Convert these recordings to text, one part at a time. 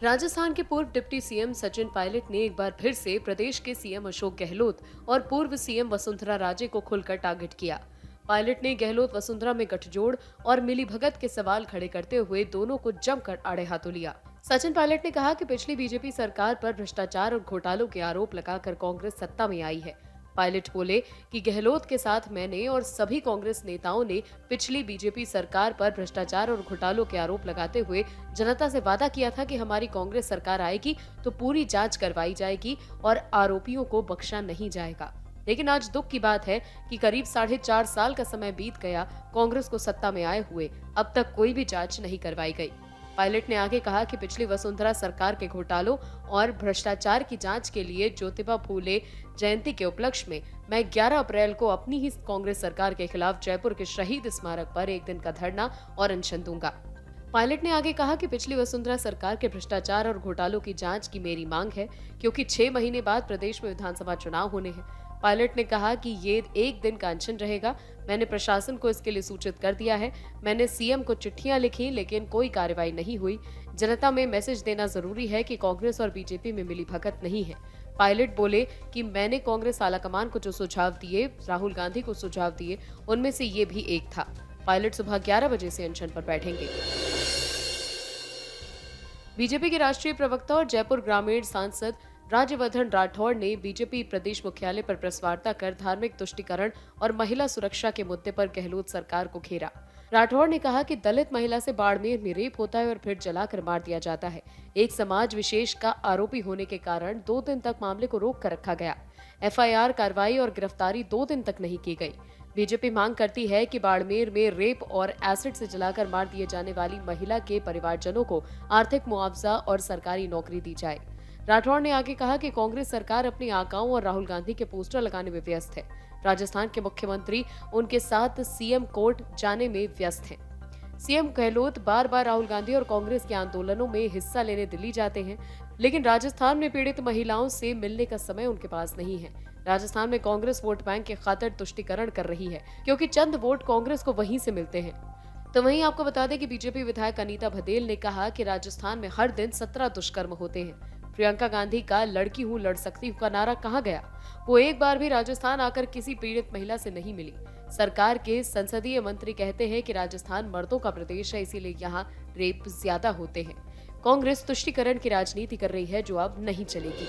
राजस्थान के पूर्व deputy CM Sachin Pilot ने एक बार फिर से प्रदेश के सीएम अशोक गहलोत और पूर्व सीएम वसुंधरा राजे को खुलकर टारगेट किया। पायलट ने गहलोत वसुंधरा में गठजोड़ और मिलीभगत के सवाल खड़े करते हुए दोनों को जमकर आड़े हाथों लिया। सचिन पायलट ने कहा कि पिछली बीजेपी सरकार पर भ्रष्टाचार और घोटालों के आरोप लगाकर कांग्रेस सत्ता में आई है। पायलट बोले कि गहलोत के साथ मैंने और सभी कांग्रेस नेताओं ने पिछली बीजेपी सरकार पर भ्रष्टाचार और घोटालों के आरोप लगाते हुए जनता से वादा किया था कि हमारी कांग्रेस सरकार आएगी तो पूरी जांच करवाई जाएगी और आरोपियों को बख्शा नहीं जाएगा। लेकिन आज दुख की बात है कि करीब 4.5 साल का समय बीत गया कांग्रेस को सत्ता में आए हुए, अब तक कोई भी जांच नहीं करवाई गई। पायलट ने आगे कहा कि पिछली वसुंधरा सरकार के घोटालों और भ्रष्टाचार की जांच के लिए ज्योतिबा फूले जयंती के उपलक्ष्य में मैं 11 अप्रैल को अपनी ही कांग्रेस सरकार के खिलाफ जयपुर के शहीद स्मारक पर एक दिन का धरना और अनशन दूंगा। पायलट ने आगे कहा कि पिछली वसुंधरा सरकार के भ्रष्टाचार और घोटालों की जांच की मेरी मांग है, क्योंकि 6 महीने बाद प्रदेश में विधानसभा चुनाव होने हैं। पायलट ने कहा कि ये एक दिन का अनशन रहेगा। मैंने प्रशासन को इसके लिए सूचित कर दिया है। मैंने सीएम को चिट्ठियां लिखी, लेकिन कोई कार्रवाई नहीं हुई। जनता में मैसेज देना जरूरी है कि कांग्रेस और बीजेपी में मिलीभगत नहीं है। पायलट बोले कि मैंने कांग्रेस आलाकमान को जो सुझाव दिए, राहुल गांधी को सुझाव दिए, उनमें से ये भी एक था। पायलट सुबह 11 बजे से अनशन पर बैठेंगे। बीजेपी के राष्ट्रीय प्रवक्ता और जयपुर ग्रामीण सांसद राज्यवर्धन राठौड़ ने बीजेपी प्रदेश मुख्यालय पर प्रेस वार्ता कर धार्मिक तुष्टीकरण और महिला सुरक्षा के मुद्दे पर गहलोत सरकार को घेरा। राठौड़ ने कहा कि दलित महिला से बाड़मेर में रेप होता है और फिर जलाकर मार दिया जाता है। एक समाज विशेष का आरोपी होने के कारण 2 दिन तक मामले को रोक कर रखा गया। एफआईआर कार्रवाई और गिरफ्तारी 2 दिन तक नहीं की गई। बीजेपी मांग करती है कि बाड़मेर में रेप और एसिड से जलाकर मार दिए जाने वाली महिला के परिवारजनों को आर्थिक मुआवजा और सरकारी नौकरी दी जाए। राठौड़ ने आगे कहा कि कांग्रेस सरकार अपने आकाओं और राहुल गांधी के पोस्टर लगाने में व्यस्त है। राजस्थान के मुख्यमंत्री उनके साथ सीएम कोर्ट जाने में व्यस्त हैं। सीएम गहलोत बार बार राहुल गांधी और कांग्रेस के आंदोलनों में हिस्सा लेने दिल्ली जाते हैं, लेकिन राजस्थान में पीड़ित महिलाओं से मिलने का समय उनके पास नहीं है। राजस्थान में कांग्रेस वोट बैंक के खातिर तुष्टीकरण कर रही है, क्योंकि चंद वोट कांग्रेस को वहीं से मिलते हैं। तो वहीं आपको बता दें कि बीजेपी विधायक अनीता भदेल ने कहा कि राजस्थान में हर दिन 17 दुष्कर्म होते हैं। प्रियंका गांधी का लड़की हूँ लड़ सकती हूँ का नारा कहाँ गया? वो एक बार भी राजस्थान आकर किसी पीड़ित महिला से नहीं मिली। सरकार के संसदीय मंत्री कहते हैं कि राजस्थान मर्दों का प्रदेश है, इसीलिए यहाँ रेप ज्यादा होते हैं। कांग्रेस तुष्टीकरण की राजनीति कर रही है, जो अब नहीं चलेगी।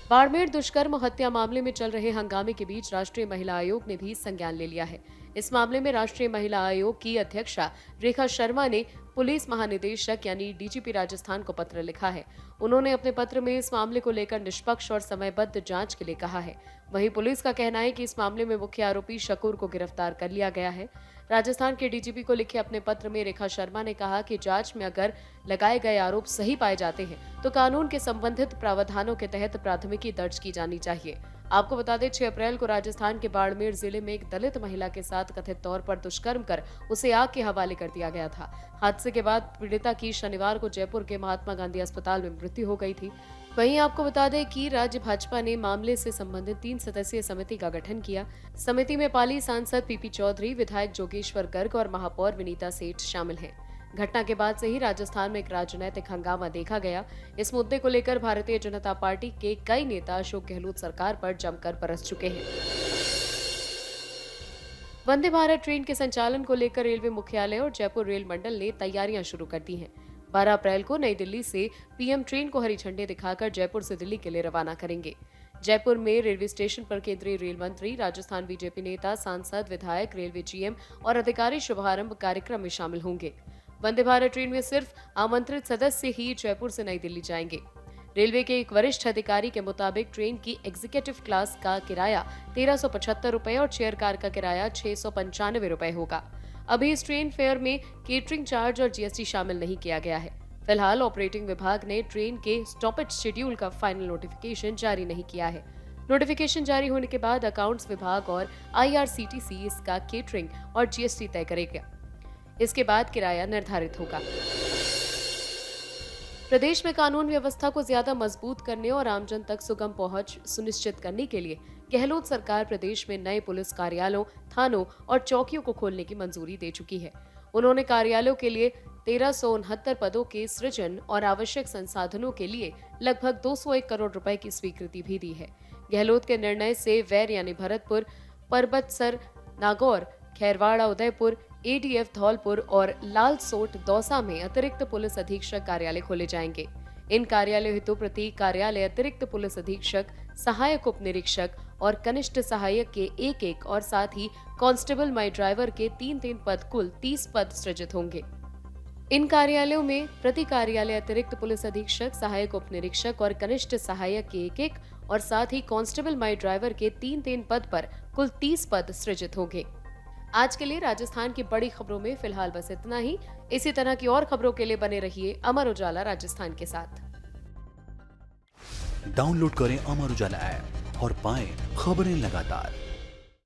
बाड़मेर दुष्कर्म हत्या मामले में चल रहे हंगामे के बीच राष्ट्रीय महिला आयोग ने भी संज्ञान ले लिया है। इस मामले में राष्ट्रीय महिला आयोग की अध्यक्षा रेखा शर्मा ने पुलिस महानिदेशक यानी डीजीपी राजस्थान को पत्र लिखा है। उन्होंने अपने पत्र में इस मामले को लेकर निष्पक्ष और समयबद्ध जांच के लिए कहा है। वहीं पुलिस का कहना है कि इस मामले में मुख्य आरोपी शकूर को गिरफ्तार कर लिया गया है। राजस्थान के डीजीपी को लिखे अपने पत्र में रेखा शर्मा ने कहा कि जांच में अगर लगाए गए आरोप सही पाए जाते हैं तो कानून के संबंधित प्रावधानों के तहत प्राथमिकी दर्ज की जानी चाहिए। आपको बता दें 6 अप्रैल को राजस्थान के बाड़मेर जिले में एक दलित महिला के साथ कथित तौर पर दुष्कर्म कर उसे आग के हवाले कर दिया गया था। हादसे के बाद पीड़िता की शनिवार को जयपुर के महात्मा गांधी अस्पताल में मृत्यु हो गई थी। वहीं आपको बता दें कि राज्य भाजपा ने मामले से संबंधित 3 सदस्यीय समिति का गठन किया। समिति में पाली सांसद पीपी चौधरी, विधायक जोगेश्वर गर्ग और महापौर विनीता सेठ शामिल हैं। घटना के बाद से ही राजस्थान में एक राजनीतिक हंगामा देखा गया। इस मुद्दे को लेकर भारतीय जनता पार्टी के कई नेता अशोक गहलोत सरकार पर जमकर बरस चुके हैं। वंदे भारत ट्रेन के संचालन को लेकर रेलवे मुख्यालय और जयपुर रेल मंडल ने तैयारियां शुरू कर दी हैं। 12 अप्रैल को नई दिल्ली से पीएम ट्रेन को हरी झंडी दिखाकर जयपुर से दिल्ली के लिए रवाना करेंगे। जयपुर में रेलवे स्टेशन पर केंद्रीय रेल मंत्री, राजस्थान बीजेपी नेता, सांसद, विधायक, रेलवे जीएम और अधिकारी शुभारंभ कार्यक्रम में शामिल होंगे। वंदे भारत ट्रेन में सिर्फ आमंत्रित सदस्य ही जयपुर से नई दिल्ली जाएंगे। रेलवे के एक वरिष्ठ अधिकारी के मुताबिक ट्रेन की एग्जीक्यूटिव क्लास का किराया 1375 रुपए और चेयर कार का किराया 695 रुपए होगा। अभी इस ट्रेन फेयर में केटरिंग चार्ज और जीएसटी शामिल नहीं किया गया है। फिलहाल ऑपरेटिंग विभाग ने ट्रेन के स्टॉपेज शेड्यूल का फाइनल नोटिफिकेशन जारी नहीं किया है। नोटिफिकेशन जारी होने के बाद अकाउंट्स विभाग और आईआरसीटीसी इसका केटरिंग और जीएसटी तय करेगा। इसके बाद किराया निर्धारित होगा। प्रदेश में कानून व्यवस्था को ज्यादा मजबूत करने और आमजन तक सुगम पहुंच सुनिश्चित करने के लिए गहलोत सरकार प्रदेश में नए पुलिस कार्यालयों, थानों और चौकियों को खोलने की मंजूरी दे चुकी है। उन्होंने कार्यालयों के लिए 1369 पदों के सृजन और आवश्यक संसाधनों के लिए लगभग 201 करोड़ रुपए की स्वीकृति भी दी है। गहलोत के निर्णय से वैर यानी भरतपुर, परबतसर, नागौर, खैरवाड़ा, उदयपुर, एडीएफ धौलपुर और लालसोट दौसा में अतिरिक्त पुलिस अधीक्षक कार्यालय खोले जाएंगे। इन कार्यालयों हेतु प्रति कार्यालय अतिरिक्त पुलिस अधीक्षक, सहायक उप निरीक्षक और कनिष्ठ सहायक के एक और साथ ही कांस्टेबल माई ड्राइवर के 3-3 पद, कुल 30 पद सृजित होंगे। इन कार्यालयों में प्रति कार्यालय अतिरिक्त पुलिस अधीक्षक, सहायक उप निरीक्षक और कनिष्ठ सहायक के एक और साथ ही कांस्टेबल माई ड्राइवर के 3-3 पद पर कुल 30 पद सृजित होंगे। आज के लिए राजस्थान की बड़ी खबरों में फिलहाल बस इतना ही। इसी तरह की और खबरों के लिए बने रहिए अमर उजाला राजस्थान के साथ। डाउनलोड करें अमर उजाला ऐप और पाएं खबरें लगातार।